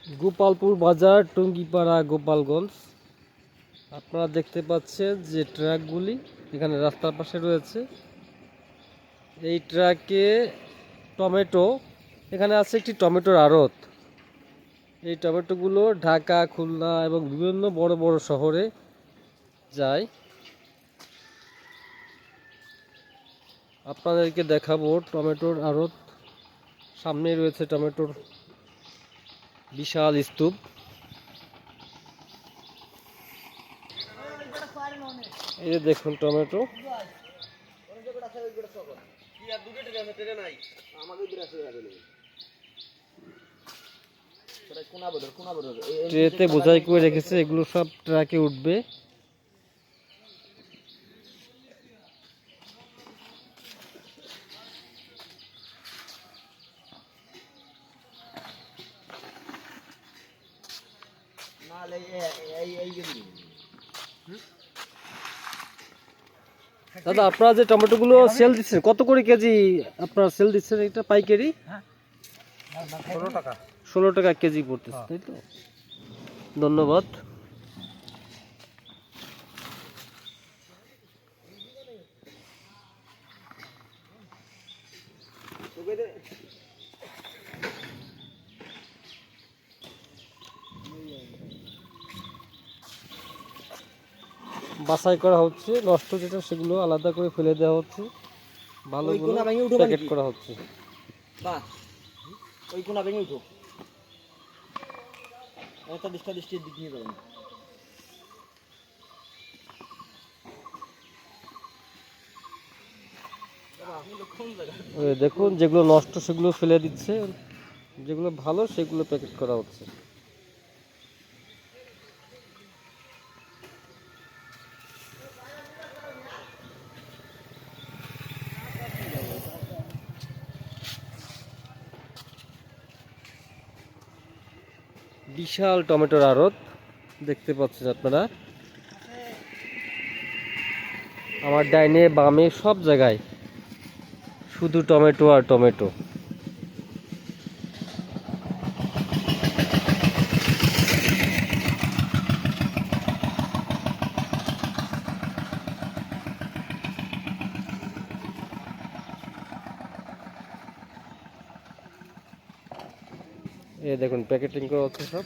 গোপালপুর বাজার, টুঙ্গিপাড়া, গোপালগঞ্জ। আপনারা দেখতে পাচ্ছেন যে ট্রাকগুলি এখানে রাস্তার পাশে রয়েছে। এই ট্রাকে টমেটো, এখানে আছে একটি টমেটোর আড়ত। এই টমেটোগুলো ঢাকা, খুলনা এবং বিভিন্ন বড় বড় শহরে যায়। আপনাদেরকে দেখাবো টমেটোর আড়ত। সামনে রয়েছে টমেটোর বিশাল স্তূপ। এই যে দেখুন টমেটো। ট্রেতে বোঝাই করে রেখেছে, এগুলো সব ট্রাকে উঠবে। দাদা, আপনারা যে টমেটো গুলো সেল দিচ্ছেন, কত করে কেজি আপনারা সেল দিচ্ছেন? এটা পাইকারি 16 টাকা কেজি পড়তেছে, তাই তো? ধন্যবাদ। বাছাই করা হচ্ছে, নষ্ট যেটা সেগুলো আলাদা করে ফেলে দেওয়া হচ্ছে, ভালোগুলো প্যাকেট করা হচ্ছে। দেখুন, যেগুলো নষ্ট সেগুলো ফেলে দিচ্ছে, যেগুলো ভালো সেগুলো প্যাকেট করা হচ্ছে। বিশাল টমেটোর আড়ত দেখতে পাচ্ছেন আপনারা। আমার ডাইনে বামে সব জায়গায় শুধু টমেটো আর টমেটো। এই দেখুন প্যাকেটিং করা হচ্ছে সব।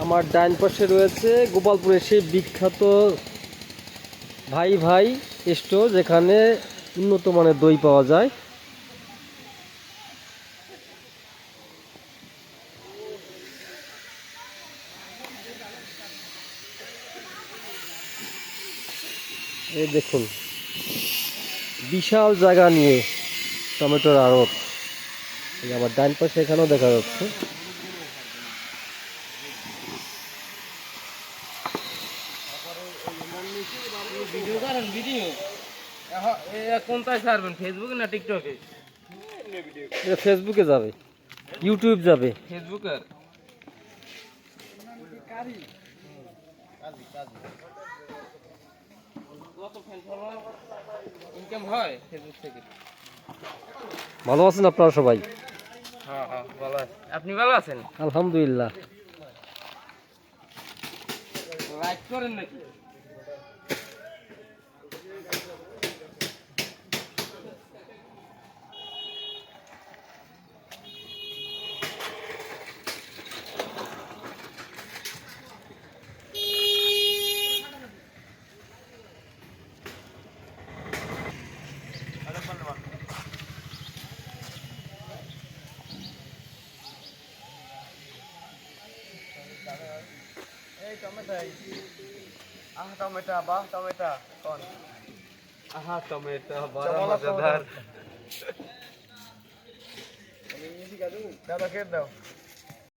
আমার ডাইন পাশে রয়েছে গোপালপুরের সেই বিখ্যাত ভাই ভাই স্টোর, যেখানে উন্নত মানের দই পাওয়া যায়। এই দেখুন বিশাল জায়গা নিয়ে টমেটোর আড়ত। আমার ডান পাশে এখানেও দেখা যাচ্ছে। ফেসবুকে না টিকটকে? ফেসবুকে যাবে, ইউটিউব যাবে। ফেসবুকে ইনকাম হয় ফেসবুক থেকে। ভালো আছেন আপনারা সবাই? হ্যাঁ হ্যাঁ ভালো আছি। আপনি ভালো আছেন? আলহামদুলিল্লাহ। লাইক করেন নাকি? टमेटा बाह टमेटा कौन टमेटा बड़ा मजेदार दादा खेत दो।